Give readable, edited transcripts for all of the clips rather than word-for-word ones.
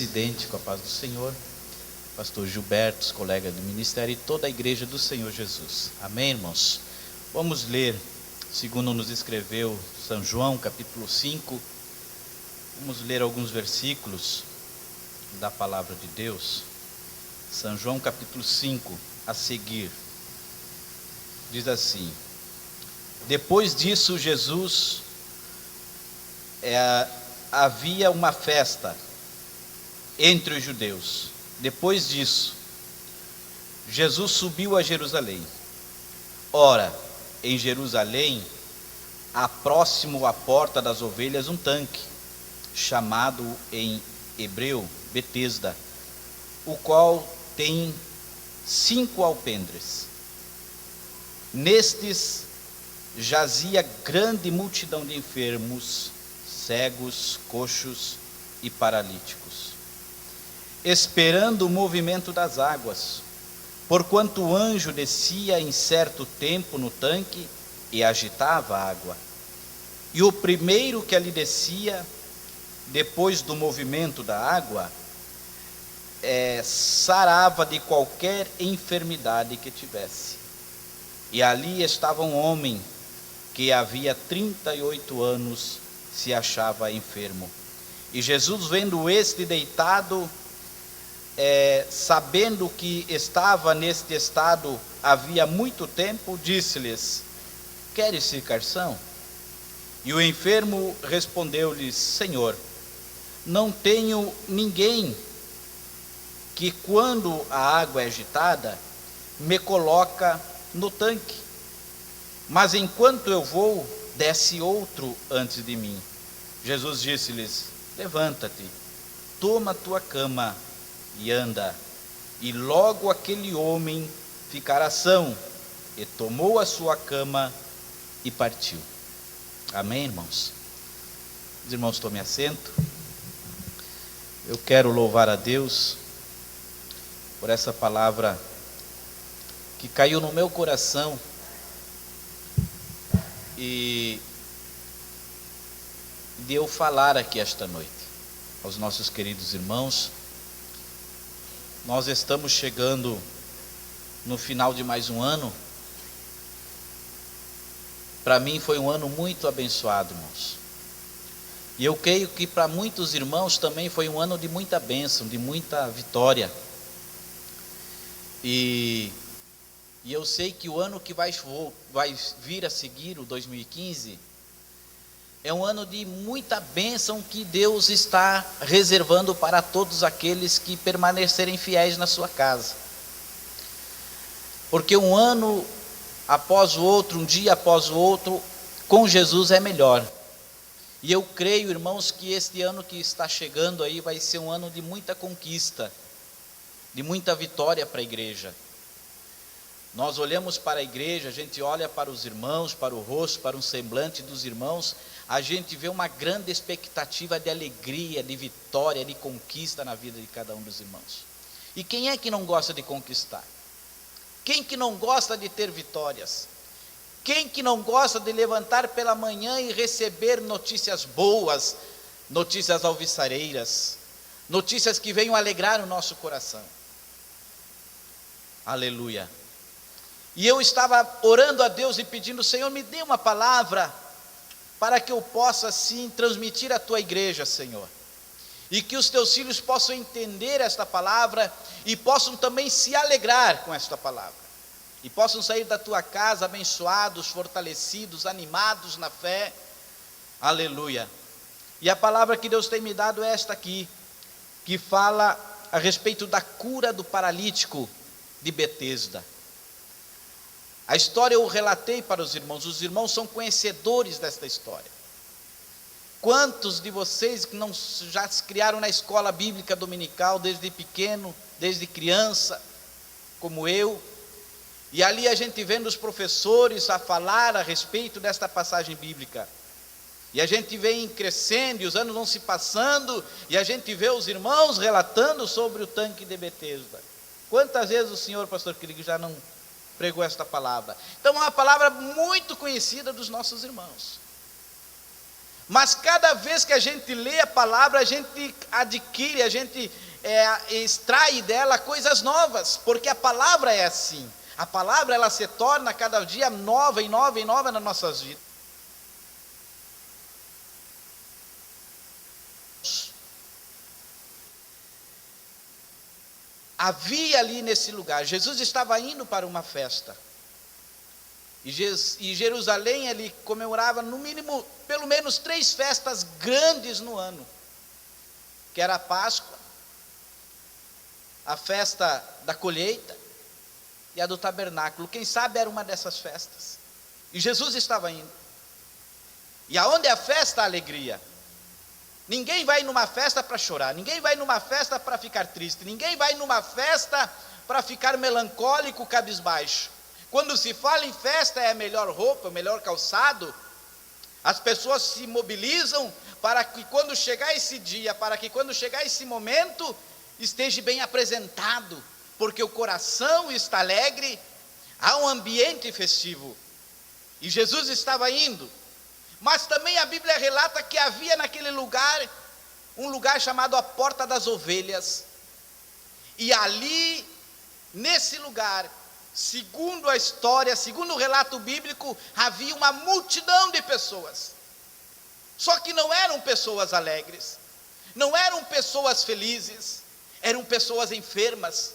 Presidente, com a paz do Senhor, pastor Gilberto, os colegas do ministério e toda a igreja do Senhor Jesus. Amém, irmãos? Vamos ler, segundo nos escreveu São João, capítulo 5. Vamos ler alguns versículos da palavra de Deus. São João, capítulo 5, a seguir. Diz assim: depois disso, Jesus, havia uma festa entre os judeus. Depois disso, Jesus subiu a Jerusalém. Ora, em Jerusalém, há próximo à porta das ovelhas um tanque, chamado em hebreu Betesda, o qual tem 5 alpendres. Nestes jazia grande multidão de enfermos, cegos, coxos e paralíticos, esperando o movimento das águas, porquanto o anjo descia em certo tempo no tanque e agitava a água. E o primeiro que ali descia, depois do movimento da água, sarava de qualquer enfermidade que tivesse. E ali estava um homem que havia 38 anos se achava enfermo. E Jesus, vendo este deitado, sabendo que estava neste estado havia muito tempo, disse-lhes: queres ficar são? E o enfermo respondeu-lhes: Senhor, não tenho ninguém que, quando a água é agitada, me coloca no tanque, mas enquanto eu vou, desce outro antes de mim. Jesus disse-lhes: levanta-te, toma a tua cama e anda. E logo aquele homem ficara são, e tomou a sua cama e partiu. Amém, irmãos? Os irmãos, tomem assento. Eu quero louvar a Deus por essa palavra que caiu no meu coração e de eu falar aqui esta noite aos nossos queridos irmãos. Nós estamos chegando no final de mais um ano. Para mim foi um ano muito abençoado, irmãos. E eu creio que para muitos irmãos também foi um ano de muita bênção, de muita vitória. E eu sei que o ano que vai vir a seguir, o 2015, é um ano de muita bênção que Deus está reservando para todos aqueles que permanecerem fiéis na sua casa. Porque um ano após o outro, um dia após o outro, com Jesus é melhor. E eu creio, irmãos, que este ano que está chegando aí vai ser um ano de muita conquista, de muita vitória para a igreja. Nós olhamos para a igreja, a gente olha para os irmãos, para o rosto, para o semblante dos irmãos, a gente vê uma grande expectativa de alegria, de vitória, de conquista na vida de cada um dos irmãos. E quem é que não gosta de conquistar? Quem que não gosta de ter vitórias? Quem que não gosta de levantar pela manhã e receber notícias boas, notícias alviçareiras, notícias que venham alegrar o nosso coração? Aleluia! E eu estava orando a Deus e pedindo: Senhor, me dê uma palavra para que eu possa assim transmitir à tua igreja, Senhor, e que os teus filhos possam entender esta palavra e possam também se alegrar com esta palavra, e possam sair da tua casa abençoados, fortalecidos, animados na fé. Aleluia! E a palavra que Deus tem me dado é esta aqui, que fala a respeito da cura do paralítico de Betesda. A história eu relatei para os irmãos são conhecedores desta história. Quantos de vocês que não já se criaram na escola bíblica dominical desde pequeno, desde criança, como eu, e ali a gente vendo os professores a falar a respeito desta passagem bíblica, e a gente vem crescendo e os anos vão se passando, e a gente vê os irmãos relatando sobre o tanque de Betesda. Quantas vezes o senhor, pastor Quirigo, já não pregou esta palavra? Então é uma palavra muito conhecida dos nossos irmãos. Mas cada vez que a gente lê a palavra, a gente adquire, a gente extrai dela coisas novas, porque a palavra é assim. A palavra, ela se torna cada dia nova e nova e nova nas nossas vidas. Havia ali nesse lugar, Jesus estava indo para uma festa, e Jerusalém ele comemorava no mínimo, pelo menos 3 festas grandes no ano, que era a Páscoa, a festa da colheita e a do tabernáculo. Quem sabe era uma dessas festas, e Jesus estava indo. E aonde é a festa, a alegria. Ninguém vai numa festa para chorar, ninguém vai numa festa para ficar triste, ninguém vai numa festa para ficar melancólico, cabisbaixo. Quando se fala em festa, é a melhor roupa, o melhor calçado. As pessoas se mobilizam para que quando chegar esse dia, para que quando chegar esse momento, esteja bem apresentado, porque o coração está alegre, há um ambiente festivo. E Jesus estava indo. Mas também a Bíblia relata que havia naquele lugar, um lugar chamado a Porta das Ovelhas. E ali, nesse lugar, segundo a história, segundo o relato bíblico, havia uma multidão de pessoas. Só que não eram pessoas alegres, não eram pessoas felizes, eram pessoas enfermas,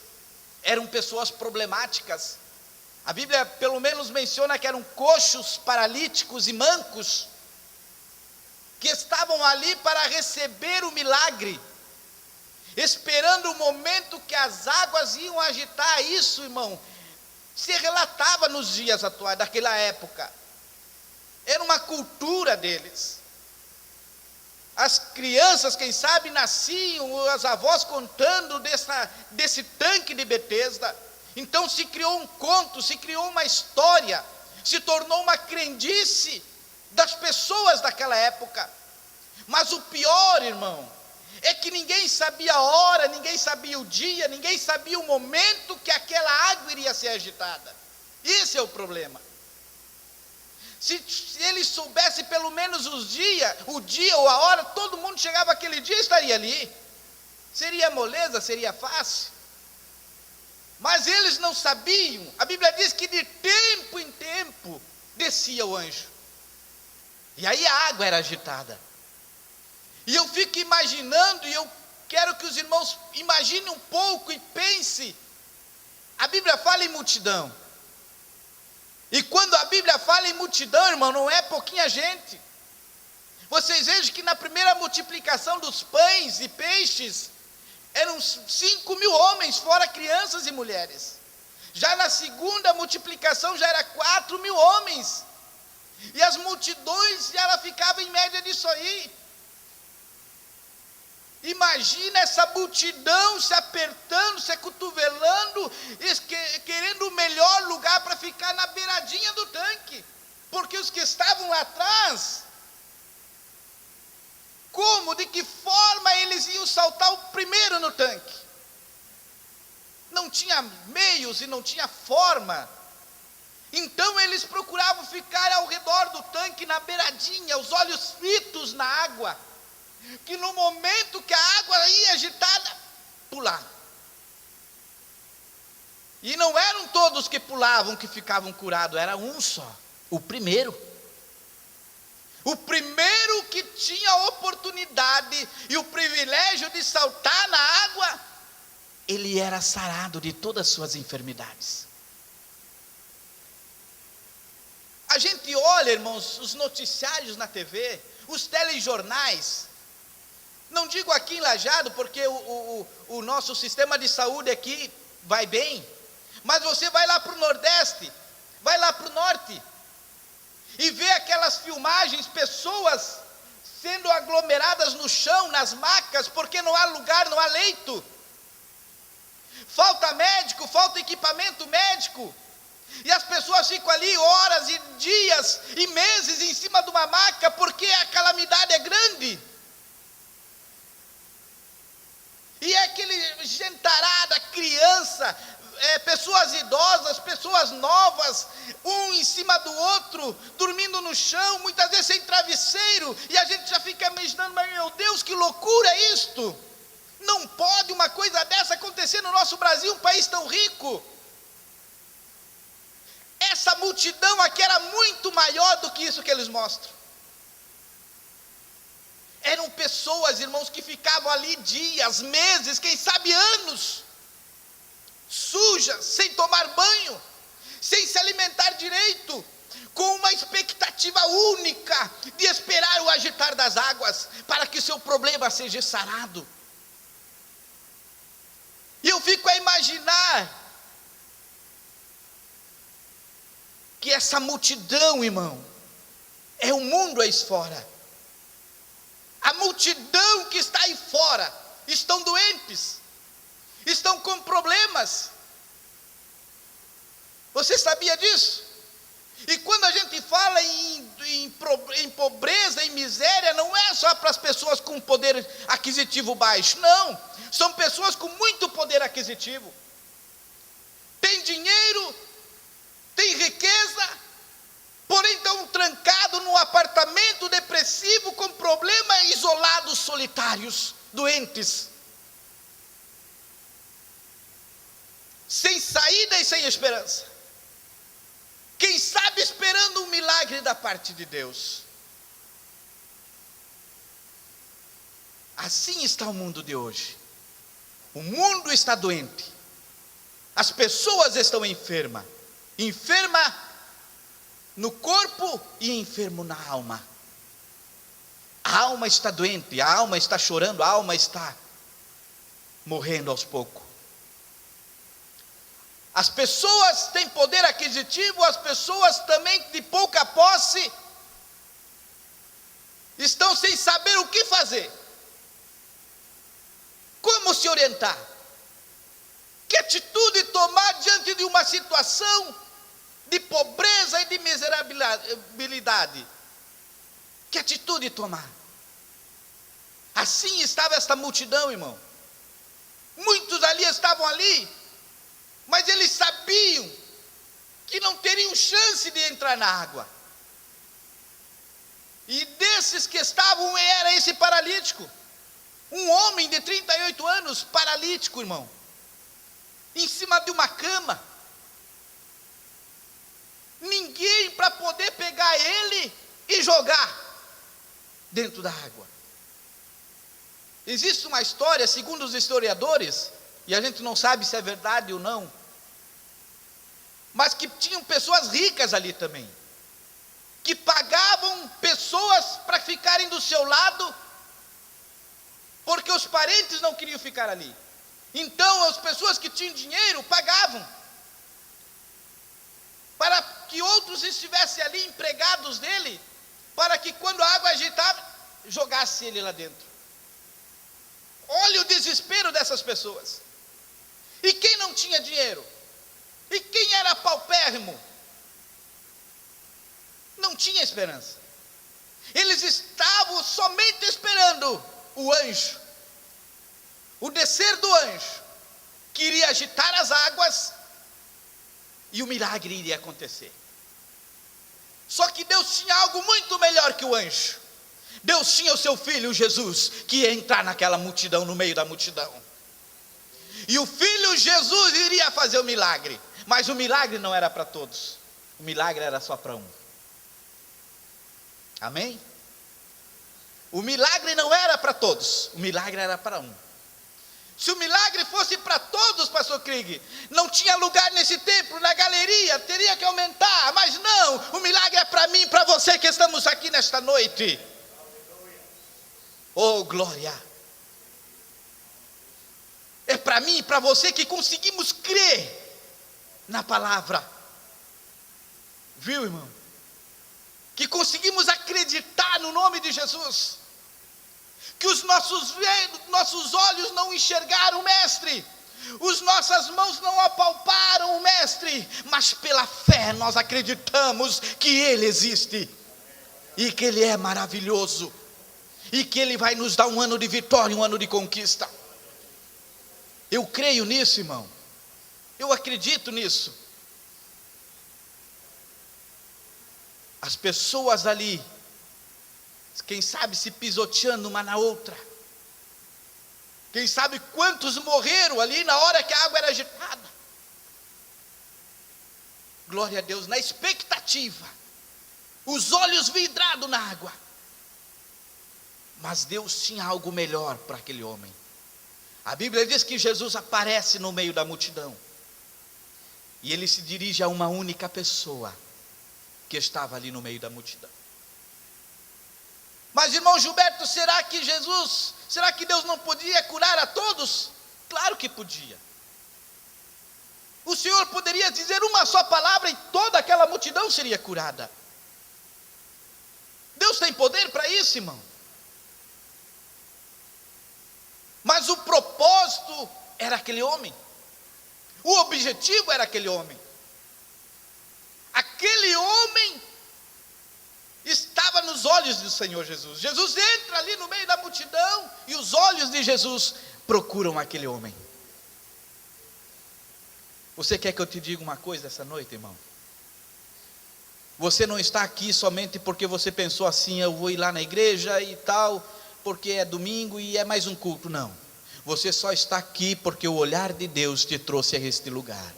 eram pessoas problemáticas. A Bíblia pelo menos menciona que eram coxos, paralíticos e mancos, que estavam ali para receber o milagre, esperando o momento que as águas iam agitar. Isso, irmão, se relatava nos dias atuais, daquela época, era uma cultura deles. As crianças, quem sabe, nasciam, as avós contando desse tanque de Betesda. Então se criou um conto, se criou uma história, se tornou uma crendice das pessoas daquela época. Mas o pior, irmão, é que ninguém sabia a hora, ninguém sabia o dia, ninguém sabia o momento que aquela água iria ser agitada. Esse é o problema. Se ele soubesse pelo menos o dia ou a hora, todo mundo chegava aquele dia e estaria ali. Seria moleza, seria fácil. Mas eles não sabiam. A Bíblia diz que de tempo em tempo descia o anjo. E aí a água era agitada. E eu fico imaginando, e eu quero que os irmãos imaginem um pouco e pensem. A Bíblia fala em multidão. E quando a Bíblia fala em multidão, irmão, não é pouquinha gente. Vocês vejam que na primeira multiplicação dos pães e peixes, eram 5.000 homens, fora crianças e mulheres. Já na segunda multiplicação, já era 4.000 homens. E as multidões, ela ficava em média disso aí. Imagina essa multidão se apertando, se acotovelando, querendo o melhor lugar para ficar na beiradinha do tanque. Porque os que estavam lá atrás, como, de que forma eles iam saltar o primeiro no tanque? Não tinha meios e não tinha forma. Então eles procuravam ficar ao redor do tanque, na beiradinha, os olhos fitos na água, que no momento que a água ia agitada, pular. E não eram todos que pulavam que ficavam curados, era um só, o primeiro. O primeiro que tinha a oportunidade e o privilégio de saltar na água, ele era sarado de todas as suas enfermidades. A gente olha, irmãos, os noticiários na TV, os telejornais. Não digo aqui em Lajeado, porque o nosso sistema de saúde aqui vai bem. Mas você vai lá para o Nordeste, vai lá para o Norte, e vê aquelas filmagens, pessoas sendo aglomeradas no chão, nas macas, porque não há lugar, não há leito. Falta médico, falta equipamento médico. E as pessoas ficam ali horas e dias e meses em cima de uma maca, porque a calamidade é grande. E é aquele gentarada, criança, pessoas idosas, pessoas novas, um em cima do outro, dormindo no chão, muitas vezes sem travesseiro, e a gente já fica imaginando, mas meu Deus, que loucura é isto? Não pode uma coisa dessa acontecer no nosso Brasil, um país tão rico. Essa multidão aqui era muito maior do que isso que eles mostram. Eram pessoas, irmãos, que ficavam ali dias, meses, quem sabe anos, sujas, sem tomar banho, sem se alimentar direito, com uma expectativa única de esperar o agitar das águas, para que seu problema seja sarado. E eu fico a imaginar que essa multidão, irmão, é o mundo aí fora. A multidão que está aí fora, estão doentes, estão com problemas. Você sabia disso? E quando a gente fala em pobreza, em miséria, não é só para as pessoas com poder aquisitivo baixo, não. São pessoas com muito poder aquisitivo. Tem dinheiro, tem riqueza, porém estão trancados num apartamento depressivo, com problemas, isolados, solitários, doentes, sem saída e sem esperança. Quem sabe esperando um milagre da parte de Deus. Assim está o mundo de hoje. O mundo está doente. As pessoas estão enfermas. Enferma no corpo e enfermo na alma. A alma está doente, a alma está chorando, a alma está morrendo aos poucos. As pessoas têm poder aquisitivo, as pessoas também de pouca posse, estão sem saber o que fazer, como se orientar, que atitude tomar diante de uma situação de pobreza e de miserabilidade. Que atitude tomar? Assim estava esta multidão, irmão. Muitos ali estavam ali, mas eles sabiam que não teriam chance de entrar na água. E desses que estavam, era esse paralítico. Um homem de 38 anos, paralítico, irmão. Em cima de uma cama. Ninguém para poder pegar ele e jogar dentro da água. Existe uma história, segundo os historiadores, e a gente não sabe se é verdade ou não, mas que tinham pessoas ricas ali também, que pagavam pessoas para ficarem do seu lado, porque os parentes não queriam ficar ali. Então as pessoas que tinham dinheiro pagavam, para que outros estivessem ali empregados dele, para que quando a água agitava, jogasse ele lá dentro. Olha o desespero dessas pessoas. E quem não tinha dinheiro? E quem era paupérrimo? Não tinha esperança. Eles estavam somente esperando o anjo, o descer do anjo, que iria agitar as águas, e o milagre iria acontecer. Só que Deus tinha algo muito melhor que o anjo. Deus tinha o seu filho Jesus, que ia entrar naquela multidão, no meio da multidão. E o filho Jesus iria fazer o milagre. Mas o milagre não era para todos. O milagre era só para um. Amém? O milagre não era para todos. O milagre era para um. Se o milagre fosse para todos, pastor Krieg, não tinha lugar nesse templo, na galeria, teria que aumentar. Mas não, o milagre é para mim, para você que estamos aqui nesta noite. Oh, glória! É para mim e para você que conseguimos crer na palavra. Viu, irmão? Que conseguimos acreditar no nome de Jesus. Que os nossos olhos não enxergaram o Mestre, as nossas mãos não apalparam o Mestre, mas pela fé nós acreditamos que Ele existe, e que Ele é maravilhoso, e que Ele vai nos dar um ano de vitória, um ano de conquista. Eu creio nisso, irmão. Eu acredito nisso. As pessoas ali, quem sabe se pisoteando uma na outra. Quem sabe quantos morreram ali na hora que a água era agitada. Glória a Deus, na expectativa, os olhos vidrados na água. Mas Deus tinha algo melhor para aquele homem. A Bíblia diz que Jesus aparece no meio da multidão. E ele se dirige a uma única pessoa que estava ali no meio da multidão. Mas, irmão Gilberto, será que Deus não podia curar a todos? Claro que podia. O Senhor poderia dizer uma só palavra e toda aquela multidão seria curada. Deus tem poder para isso, irmão. Mas o propósito era aquele homem. O objetivo era aquele homem. Aquele homem estava nos olhos do Senhor Jesus. Jesus entra ali no meio da multidão e os olhos de Jesus procuram aquele homem. Você quer que eu te diga uma coisa essa noite, irmão? Você não está aqui somente porque você pensou assim, eu vou ir lá na igreja e tal, porque é domingo e é mais um culto. Não, você só está aqui porque o olhar de Deus te trouxe a este lugar,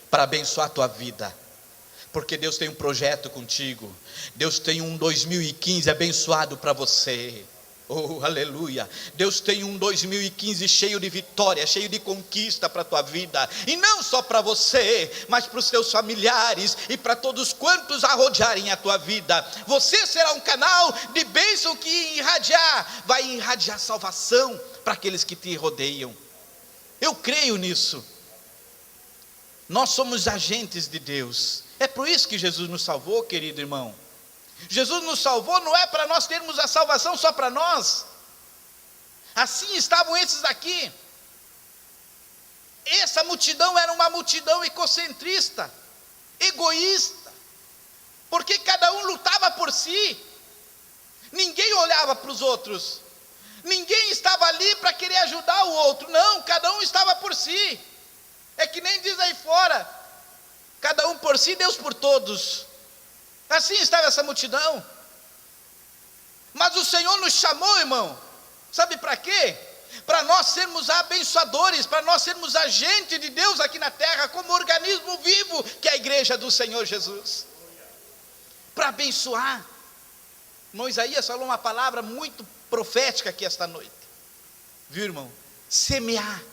para abençoar a tua vida, porque Deus tem um projeto contigo. Deus tem um 2015 abençoado para você. Oh, aleluia. Deus tem um 2015 cheio de vitória, cheio de conquista para a tua vida, e não só para você, mas para os teus familiares e para todos quantos arrodearem a tua vida. Você será um canal de bênção que vai irradiar salvação para aqueles que te rodeiam. Eu creio nisso. Nós somos agentes de Deus. É por isso que Jesus nos salvou, querido irmão. Jesus nos salvou não é para nós termos a salvação só para nós. Assim estavam esses aqui. Essa multidão era uma multidão egocentrista, egoísta, porque cada um lutava por si. Ninguém olhava para os outros. Ninguém estava ali para querer ajudar o outro. Não, cada um estava por si. É que nem diz aí fora, cada um por si, Deus por todos. Assim estava essa multidão. Mas o Senhor nos chamou, irmão, sabe para quê? Para nós sermos abençoadores, para nós sermos agentes de Deus aqui na terra, como organismo vivo que é a igreja do Senhor Jesus, para abençoar. Irmão Isaías falou uma palavra muito profética aqui esta noite, viu, irmão? Semear.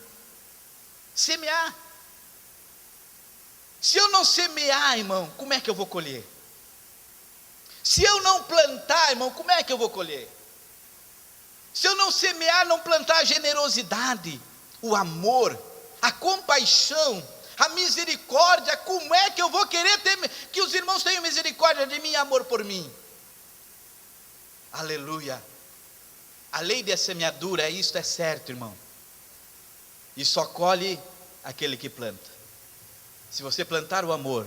Se eu não semear, irmão, como é que eu vou colher? Se eu não plantar, irmão, como é que eu vou colher? Se eu não semear, não plantar a generosidade, o amor, a compaixão, a misericórdia, como é que eu vou querer que os irmãos tenham misericórdia de mim e amor por mim? Aleluia. A lei da semeadura, isto é certo, irmão. E só colhe aquele que planta. Se você plantar o amor,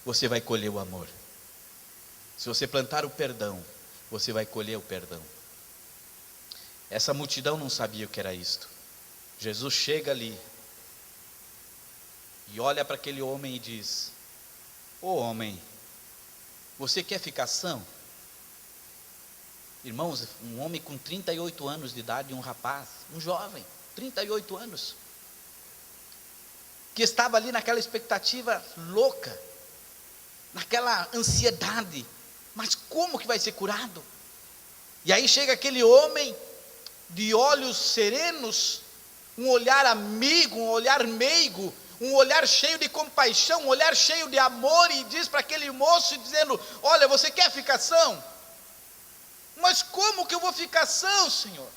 você vai colher o amor. Se você plantar o perdão, você vai colher o perdão. Essa multidão não sabia o que era isto. Jesus chega ali e olha para aquele homem e diz: ô homem, você quer ficar são? Irmãos, um homem com 38 anos de idade, um rapaz, um jovem, 38 anos, que estava ali naquela expectativa louca, naquela ansiedade, mas como que vai ser curado? E aí chega aquele homem de olhos serenos, um olhar amigo, um olhar meigo, um olhar cheio de compaixão, um olhar cheio de amor, e diz para aquele moço dizendo: olha, você quer ficar são? Mas como que eu vou ficar são, Senhor?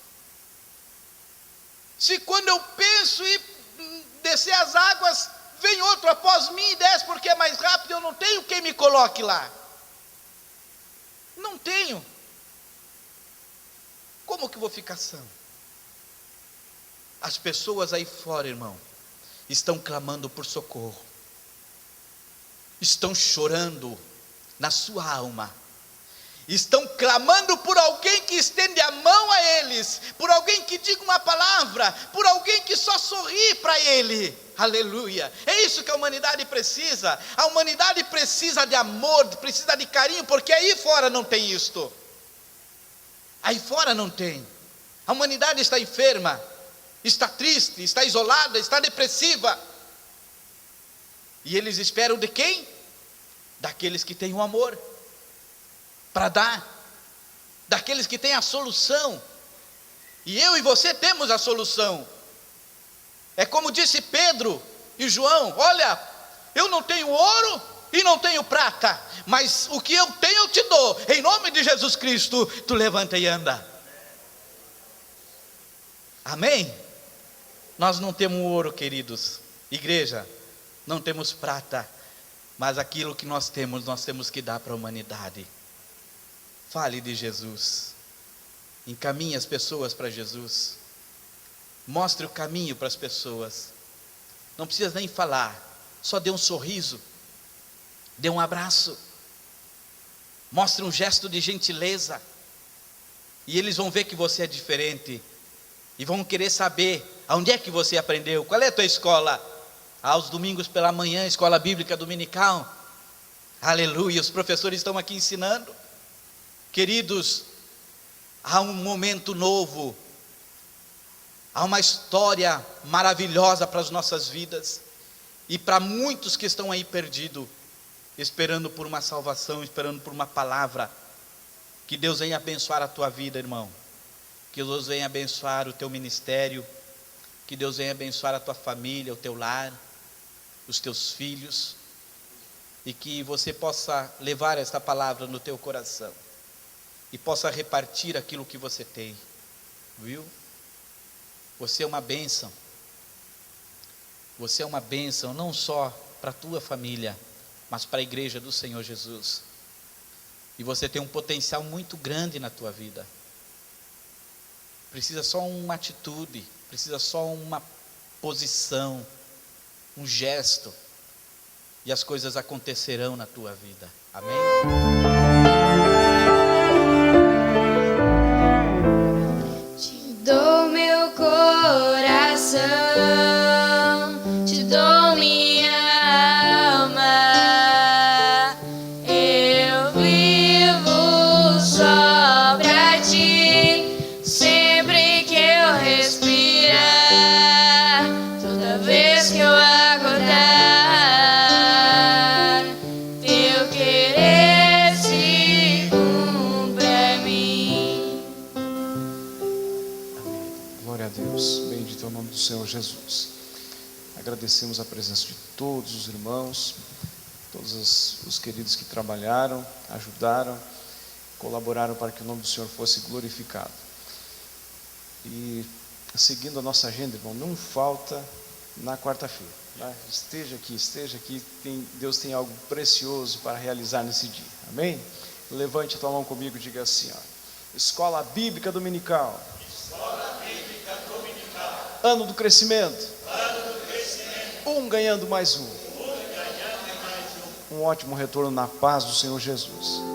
Se quando eu penso em descer as águas, vem outro após mim e desce porque é mais rápido, eu não tenho quem me coloque lá. Não tenho. Como que eu vou ficar são? As pessoas aí fora, irmão, estão clamando por socorro, estão chorando na sua alma, estão clamando por alguém que estende a mão a eles, por alguém que diga uma palavra, por alguém que só sorri para ele. Aleluia. É isso que a humanidade precisa. A humanidade precisa de amor, precisa de carinho, porque aí fora não tem isto. Aí fora não tem. A humanidade está enferma, está triste, está isolada, está depressiva. E eles esperam de quem? Daqueles que têm o amor para dar, daqueles que têm a solução. E eu e você temos a solução. É como disse Pedro e João: olha, eu não tenho ouro e não tenho prata, mas o que eu tenho eu te dou. Em nome de Jesus Cristo, tu levanta e anda. Amém? Nós não temos ouro, queridos, igreja, não temos prata, mas aquilo que nós temos que dar para a humanidade. Fale de Jesus, encaminhe as pessoas para Jesus, mostre o caminho para as pessoas. Não precisa nem falar, só dê um sorriso, dê um abraço, mostre um gesto de gentileza, e eles vão ver que você é diferente, e vão querer saber aonde é que você aprendeu, qual é a tua escola. Aos domingos pela manhã, escola bíblica dominical. Aleluia, os professores estão aqui ensinando. Queridos, há um momento novo, há uma história maravilhosa para as nossas vidas, e para muitos que estão aí perdidos, esperando por uma salvação, esperando por uma palavra. Que Deus venha abençoar a tua vida, irmão, que Deus venha abençoar o teu ministério, que Deus venha abençoar a tua família, o teu lar, os teus filhos, e que você possa levar esta palavra no teu coração, e possa repartir aquilo que você tem, viu? Você é uma bênção, você é uma bênção, não só para a tua família, mas para a igreja do Senhor Jesus, e você tem um potencial muito grande na tua vida. Precisa só uma atitude, precisa só uma posição, um gesto, e as coisas acontecerão na tua vida. Amém? Te dou meu coração, te dou minha alma, eu vivo só pra ti, sempre que eu respirar, toda vez que eu acordar, teu querer se cumpre em mim. Glória a Deus, bendito é o nome do Senhor Jesus. Agradecemos a presença de todos os irmãos, todos os queridos que trabalharam, ajudaram, colaboraram para que o nome do Senhor fosse glorificado. E seguindo a nossa agenda, irmão, não falta na quarta-feira, né? Esteja aqui, Deus tem algo precioso para realizar nesse dia, amém? Levante a tua mão comigo e diga assim, ó: Escola Bíblica Dominical, ano do crescimento, um ganhando mais um, um ótimo retorno na paz do Senhor Jesus.